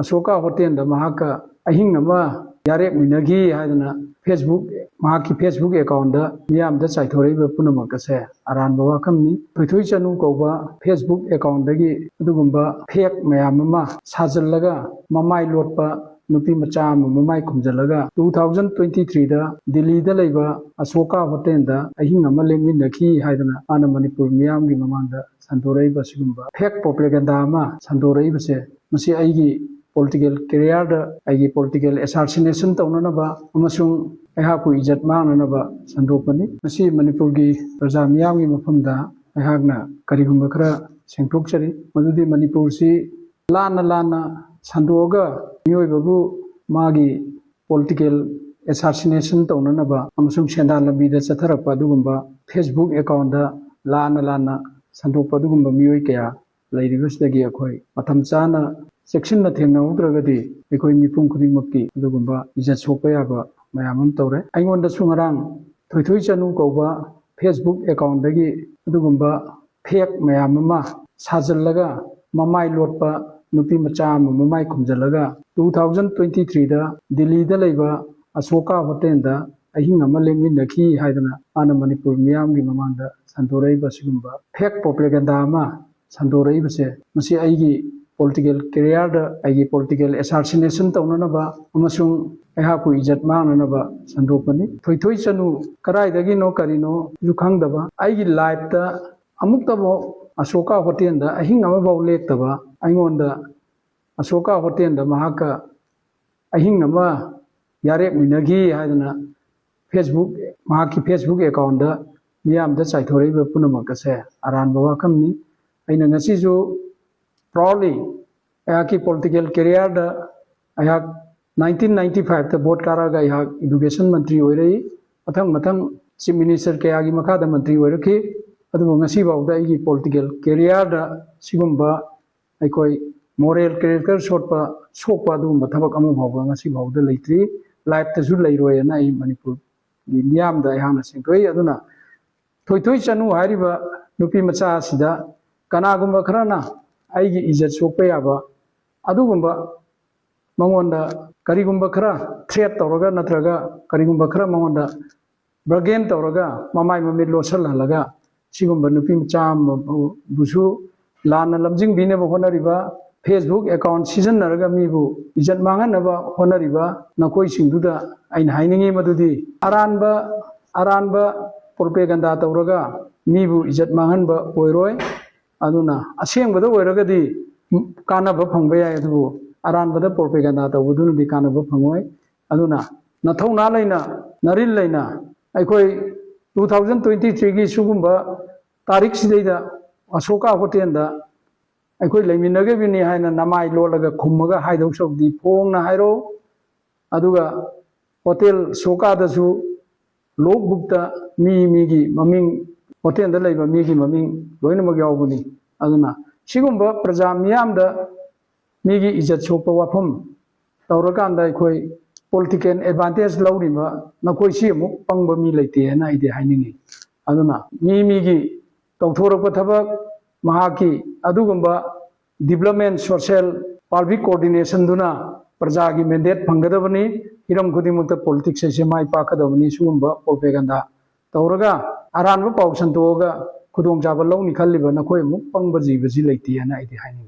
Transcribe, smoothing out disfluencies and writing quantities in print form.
ꯑꯁꯣꯀꯥ ꯍꯣꯇꯦꯜꯗ ꯃꯍꯥꯛꯀ ꯑꯍꯤꯡ ꯑꯃ ꯌꯥꯔꯦꯛꯃꯤꯟꯅꯈꯤ ꯍꯥꯏꯗꯅ ꯃꯍꯥꯛꯀꯤ ꯐꯦꯁꯕꯨꯛ ꯑꯦꯀꯥꯎꯟꯗ ꯃꯤꯌꯥꯝꯗ ꯆꯥꯏꯊꯣꯔꯛꯏꯕ ꯄꯨꯝꯅꯃꯛ ꯑꯁꯦ ꯑꯔꯥꯟꯕ ꯋꯥꯐꯝꯅꯤ꯫ ꯊꯣꯏꯊꯣꯏ ꯆꯅꯨ ꯀꯧꯕ ꯐꯦꯁꯕꯨꯛ ꯑꯦꯀꯥꯎꯟꯗꯒꯤ ꯑꯗꯨꯒꯨꯝꯕ ꯐꯦꯛ ꯃꯌꯥꯝ ꯑꯃ ꯁꯥꯖꯤꯜꯂꯒ ꯃꯃꯥꯏ ꯂꯣꯠꯄ ꯅꯨꯄꯤ ꯃꯆꯥ ꯑꯃ ꯃꯃꯥꯏ ꯈꯨꯝꯖꯤꯜꯂꯒ 2023ꯗ ꯗꯤꯜꯂꯤꯗ ꯂꯩꯕ ꯑꯁꯣꯀꯥ ꯍꯣꯇꯦꯜꯗ ꯑꯍꯤꯡ ꯑꯃ ꯂꯦꯛꯃꯤꯟꯅꯈꯤ ꯍꯥꯏꯗꯅ ꯃꯥꯅ ꯃꯅꯤꯄꯨꯔ ꯃꯤꯌꯥꯝꯒꯤ ꯃꯃꯥꯡꯗ ꯁꯟꯗꯣꯔꯛꯏꯕ ꯑꯁꯤꯒꯨꯝꯕ ꯐꯦꯛ ꯄ꯭ꯔꯣꯄꯦꯒꯦꯟꯗꯥ ꯑꯃ ꯁꯟꯗꯣꯔꯛꯏꯕꯁꯦ ꯃꯁꯤ ꯑꯩꯒꯤ ꯄꯣꯂꯤꯇꯤꯀꯦꯜ ꯀꯦꯔꯤꯌꯔꯗ ꯑꯩꯒꯤ ꯄꯣꯂꯤꯇꯤꯀꯦꯜ ꯑꯦꯁꯥꯁꯤꯅꯦꯁꯟ ꯇꯧꯅꯅꯕ ꯑꯃꯁꯨꯡ ꯑꯩꯍꯥꯛꯄꯨ ꯏꯖꯠ ꯃꯥꯡꯅꯅꯕ ꯁꯟꯗꯣꯛꯄꯅꯤ꯫ ꯃꯁꯤ ꯃꯅꯤꯄꯨꯔꯒꯤ ꯄ꯭ꯔꯖꯥ ꯃꯤꯌꯥꯝꯒꯤ ꯃꯐꯝꯗ ꯑꯩꯍꯥꯛꯅ ꯀꯔꯤꯒꯨꯝꯕ ꯈꯔ ꯁꯦꯡꯗꯣꯛꯆꯔꯤ ꯃꯗꯨꯗꯤ ꯃꯅꯤꯄꯨꯔꯁꯤ ꯂꯥꯟꯅ ꯁꯟꯗꯣꯛꯑꯒ ꯃꯤꯑꯣꯏꯕꯕꯨ ꯃꯥꯒꯤ ꯄꯣꯂꯤꯇꯤꯀꯦꯜ ꯑꯦꯁꯥꯁꯤꯅꯦꯁꯟ ꯇꯧꯅꯅꯕ ꯑꯃꯁꯨꯡ ꯁꯦꯟꯗꯥꯟ ꯂꯝꯕꯤꯗ ꯆꯠꯊꯔꯛꯄ ꯑꯗꯨꯒꯨꯝꯕ ꯐꯦꯁꯕꯨꯛ ꯑꯦꯀꯥꯎꯟꯗ ꯂꯥꯟꯅ ꯁꯟꯗꯣꯛꯄ ꯑꯗꯨꯒꯨꯝꯕ ꯃꯤꯑꯣꯏ ꯀꯌꯥ ꯂꯩꯔꯤꯕꯁꯤꯗꯒꯤ ꯑꯩꯈꯣꯏ ꯃꯇꯝ ꯆꯥꯅ ꯆꯦꯛꯁꯤꯟꯅ ꯊꯦꯡꯅꯍꯧꯗ꯭ꯔꯒꯗꯤ ꯑꯩꯈꯣꯏ ꯃꯤꯄꯨꯝ ꯈꯨꯗꯤꯡꯃꯛꯀꯤ ꯑꯗꯨꯒꯨꯝꯕ ꯏꯖꯠ ꯁꯣꯛꯄ ꯌꯥꯕ ꯃꯌꯥꯝ ꯑꯃ ꯇꯧꯔꯦ꯫ ꯑꯩꯉꯣꯟꯗꯁꯨ ꯉꯔꯥꯡ ꯊꯣꯏꯊꯣꯏ ꯆꯅꯨ ꯀꯧꯕ ꯐꯦꯁꯕꯨꯛ ꯑꯦꯀꯥꯎꯟꯗꯒꯤ ꯑꯗꯨꯒꯨꯝꯕ ꯐꯦꯛ ꯃꯌꯥꯝ ꯑꯃ ꯁꯥꯖꯤꯜꯂꯒ ꯃꯃꯥꯏ ꯂꯣꯠꯄ ꯅꯨꯄꯤ ꯃꯆꯥ ꯑꯃ ꯃꯃꯥꯏ ꯈꯨꯝꯖꯤꯜꯂꯒ 2023ꯗ ꯗꯤꯜꯂꯤꯗ ꯂꯩꯕ ꯑꯁꯣꯀꯥ ꯍꯣꯇꯦꯜꯗ ꯑꯍꯤꯡ ꯑꯃ ꯂꯦꯛꯃꯤꯟꯅꯈꯤ ꯍꯥꯏꯗꯅ ꯃꯥꯅ ꯃꯅꯤꯄꯨꯔ ꯃꯤꯌꯥꯝꯒꯤ ꯃꯃꯥꯡꯗ ꯁꯟꯗꯣꯔꯛꯏꯕ ꯑꯁꯤꯒꯨꯝꯕ ꯐꯦꯛ ꯄ꯭ꯔꯣꯄꯦꯒꯦꯟꯗꯥ ꯑꯃ ꯁꯟꯗꯣꯔꯛꯏꯕꯁꯦ ꯃꯁꯤ ꯑꯩꯒꯤ ꯄꯣꯂꯤꯇꯤꯀꯦꯜ ꯀꯦꯔꯤꯌꯔꯗ ꯑꯩꯒꯤ ꯄꯣꯂꯤꯇꯤꯀꯦꯜ ꯑꯦꯁꯥꯁꯤꯅꯦꯁꯟ ꯇꯧꯅꯅꯕ ꯑꯃꯁꯨꯡ ꯑꯩꯍꯥꯛꯄꯨ ꯏꯖꯠ ꯃꯥꯡꯅꯅꯕ ꯁꯟꯗꯣꯛꯄꯅꯤ꯫ ꯊꯣꯏꯊꯣꯏ ꯆꯅꯨ ꯀꯗꯥꯏꯗꯒꯤꯅꯣ ꯀꯔꯤꯅꯣꯁꯨ ꯈꯪꯗꯕ ꯑꯩꯒꯤ ꯂꯥꯏꯐꯇ ꯑꯃꯨꯛꯇꯐꯥꯎ ꯑꯁꯣꯀꯥ ꯍꯣꯇꯦꯜꯗ ꯑꯍꯤꯡ ꯑꯃꯐꯥꯎ ꯂꯦꯛꯇꯕ ꯑꯩꯉꯣꯟꯗ ꯑꯁꯣꯀꯥ ꯍꯣꯇꯦꯜꯗ ꯃꯍꯥꯛꯀ ꯑꯍꯤꯡ ꯑꯃ ꯌꯥꯔꯦꯛꯃꯤꯟꯅꯈꯤ ꯍꯥꯏꯗꯅ ꯃꯍꯥꯛꯀꯤ ꯐꯦꯁꯕꯨꯛ ꯑꯦꯀꯥꯎꯟꯗ ꯃꯤꯌꯥꯝꯗ ꯆꯥꯏꯊꯣꯔꯛꯏꯕ ꯄꯨꯝꯅꯃꯛ ꯑꯁꯦ ꯑꯔꯥꯟꯕ ꯋꯥꯐꯝꯅꯤ꯫ ꯑꯩꯅ ꯉꯁꯤꯁꯨ ꯄ꯭ꯔꯥꯎꯗꯂꯤ ꯑꯩꯍꯥꯛꯀꯤ ꯄꯣꯂꯤꯇꯤꯀꯦꯜ ꯀꯦꯔꯤꯌꯔꯗ ꯑꯩꯍꯥꯛ 1995ꯗ ꯚꯣꯠ ꯀꯥꯔꯛꯑꯒ ꯑꯩꯍꯥꯛ ꯏꯗꯨꯀꯦꯁꯟ ꯃꯟꯇ꯭ꯔꯤ ꯑꯣꯏꯔꯛꯏ, ꯃꯊꯪ ꯆꯤꯞ ꯃꯤꯅꯤꯁꯇꯔ ꯀꯌꯥꯒꯤ ꯃꯈꯥꯗ ꯃꯟꯇ꯭ꯔꯤ ꯑꯣꯏꯔꯛꯈꯤ꯫ ꯑꯗꯨꯕꯨ ꯉꯁꯤꯐꯥꯎꯗ ꯑꯩꯒꯤ ꯄꯣꯂꯤꯇꯤꯀꯦꯜ ꯀꯦꯔꯤꯌꯔꯗ ꯁꯤꯒꯨꯝꯕ ꯑꯩꯈꯣꯏ ꯃꯣꯔꯦꯜ ꯀꯦꯔꯦꯛꯇꯔ ꯁꯣꯛꯄ ꯑꯗꯨꯒꯨꯝꯕ ꯊꯕꯛ ꯑꯃ ꯐꯥꯎꯕ ꯉꯁꯤꯐꯥꯎꯗ ꯂꯩꯇ꯭ꯔꯤ, ꯂꯥꯏꯐꯇꯁꯨ ꯂꯩꯔꯣꯏꯅ ꯑꯩ ꯃꯅꯤꯄꯨꯔꯒꯤ ꯃꯤꯌꯥꯝꯗ ꯑꯩꯍꯥꯛꯅ ꯁꯦꯡꯗꯣꯛꯏ꯫ ꯑꯗꯨꯅ ꯊꯣꯏꯊꯣꯏ ꯆꯅꯨ ꯍꯥꯏꯔꯤꯕ ꯅꯨꯄꯤ ꯃꯆꯥ ꯑꯁꯤꯗ ꯀꯅꯥꯒꯨꯝꯕ ꯈꯔꯅ ꯑꯩꯒꯤ ꯏꯖꯠ ꯁꯣꯛꯄ ꯌꯥꯕ ꯑꯗꯨꯒꯨꯝꯕ ꯃꯉꯣꯟꯗ ꯀꯔꯤꯒꯨꯝꯕ ꯈꯔ ꯊ꯭ꯔꯦꯠ ꯇꯧꯔꯒ ꯅꯠꯇ꯭ꯔꯒ ꯀꯔꯤꯒꯨꯝꯕ ꯈꯔ ꯃꯉꯣꯟꯗ ꯕꯔꯒꯦꯟ ꯇꯧꯔꯒ ꯃꯃꯥꯏ ꯃꯃꯤꯠ ꯂꯣꯠꯁꯤꯜꯍꯜꯂꯒ ꯁꯤꯒꯨꯝꯕ ꯅꯨꯄꯤ ꯃꯆꯥ ꯑꯃꯕꯨꯁꯨ ꯂꯥꯟꯅ ꯂꯝꯖꯤꯡꯕꯤꯅꯕ ꯍꯣꯠꯅꯔꯤꯕ, ꯐꯦꯁꯕꯨꯛ ꯑꯦꯀꯥꯎꯟ ꯁꯤꯖꯤꯟꯅꯔꯒ ꯃꯤꯕꯨ ꯏꯖꯠ ꯃꯥꯡꯍꯟꯅꯕ ꯍꯣꯠꯅꯔꯤꯕ ꯅꯈꯣꯏꯁꯤꯡꯗꯨꯗ ꯑꯩꯅ ꯍꯥꯏꯅꯤꯡꯉꯤ ꯃꯗꯨꯗꯤ ꯑꯔꯥꯟꯕ ꯄ꯭ꯔꯣꯄꯦꯒꯦꯟꯗꯥ ꯇꯧꯔꯒ ꯃꯤꯕꯨ ꯏꯖꯠ ꯃꯥꯡꯍꯟꯕ ꯑꯣꯏꯔꯣꯏ꯫ ꯑꯗꯨꯅ ꯑꯁꯦꯡꯕꯗ ꯑꯣꯏꯔꯒꯗꯤ ꯀꯥꯟꯅꯕ ꯐꯪꯕ ꯌꯥꯏ, ꯑꯗꯨꯕꯨ ꯑꯔꯥꯟꯕꯗ ꯄ꯭ꯔꯣꯄꯦꯒꯦꯟꯗꯥ ꯇꯧꯕꯗꯨꯅꯗꯤ ꯀꯥꯟꯅꯕ ꯐꯪꯉꯣꯏ꯫ ꯑꯗꯨꯅ ꯅꯊꯧꯅꯥ ꯂꯩꯅ ꯅꯔꯤꯜ ꯂꯩꯅ ꯑꯩꯈꯣꯏ 2023ꯒꯤ ꯁꯤꯒꯨꯝꯕ ꯇꯥꯔꯤꯛꯁꯤꯗꯩꯗ ꯑꯁꯣꯀꯥ ꯍꯣꯇꯦꯜꯗ ꯑꯩꯈꯣꯏ ꯂꯩꯃꯤꯟꯅꯈꯤꯕꯅꯤ ꯍꯥꯏꯅ ꯅꯃꯥꯏ ꯂꯣꯠꯂꯒ ꯈꯨꯝꯃꯒ ꯍꯥꯏꯗꯧ ꯁꯔꯨꯛꯇꯤ ꯐꯣꯡꯅ ꯍꯥꯏꯔꯣ꯫ ꯑꯗꯨꯒ ꯍꯣꯇꯦꯜ ꯁꯣꯀꯥꯗꯁꯨ ꯂꯣꯛꯕꯨꯛꯇ ꯃꯤꯒꯤ ꯃꯃꯤꯡ, ꯍꯣꯇꯦꯜꯗ ꯂꯩꯕ ꯃꯤꯒꯤ ꯃꯃꯤꯡ ꯂꯣꯏꯅꯃꯛ ꯌꯥꯎꯕꯅꯤ꯫ ꯑꯗꯨꯅ ꯁꯤꯒꯨꯝꯕ ꯄ꯭ꯔꯖꯥ ꯃꯤꯌꯥꯝꯗ ꯃꯤꯒꯤ ꯏꯖꯠ ꯁꯣꯛꯄ ꯋꯥꯐꯝ ꯇꯧꯔꯀꯥꯟꯗ ꯑꯩꯈꯣꯏ ꯄꯣꯂꯤꯇꯤꯀꯦꯜ ꯑꯦꯗꯚꯥꯟꯇꯦꯖ ꯂꯧꯔꯤꯕ ꯅꯈꯣꯏꯁꯤ ꯑꯃꯨꯛ ꯄꯪꯕ ꯃꯤ ꯂꯩꯇꯦ ꯍꯥꯏꯅ ꯑꯩꯗꯤ ꯍꯥꯏꯅꯤꯡꯉꯤ꯫ ꯑꯗꯨꯅ ꯃꯤꯒꯤ ꯇꯧꯊꯣꯔꯛꯄ ꯊꯕꯛ ꯃꯍꯥꯛꯀꯤ ꯑꯗꯨꯒꯨꯝꯕ ꯗꯤꯕꯂꯞꯃꯦꯟ ꯁꯣꯁꯤꯌꯦꯜ ꯄꯥꯕ꯭ꯂꯤꯛ ꯀꯣꯑꯣꯔꯗꯤꯅꯦꯁꯟꯗꯨꯅ ꯄ꯭ꯔꯖꯥꯒꯤ ꯃꯦꯟꯗꯦꯠ ꯐꯪꯒꯗꯕꯅꯤ, ꯍꯤꯔꯝ ꯈꯨꯗꯤꯡꯃꯛꯇ ꯄꯣꯂꯤꯇꯤꯛꯁ ꯑꯁꯤ ꯃꯥꯏ ꯄꯥꯛꯀꯗꯕꯅꯤ꯫ ꯁꯤꯒꯨꯝꯕ ꯄ꯭ꯔꯣꯄꯦꯒꯦꯟꯗꯥ ꯇꯧꯔꯒ ꯑꯔꯥꯟꯕ ꯄꯥꯎ ꯁꯟꯇꯣꯛꯑꯒ ꯈꯨꯗꯣꯡꯆꯥꯕ ꯂꯧꯅꯤ ꯈꯜꯂꯤꯕ ꯅꯈꯣꯏ ꯑꯃꯨꯛ ꯄꯪꯕ ꯖꯤꯕꯁꯤ ꯂꯩꯇꯦ ꯍꯥꯏꯅ ꯑꯩꯗꯤ ꯍꯥꯏꯅꯤꯡꯉꯤ꯫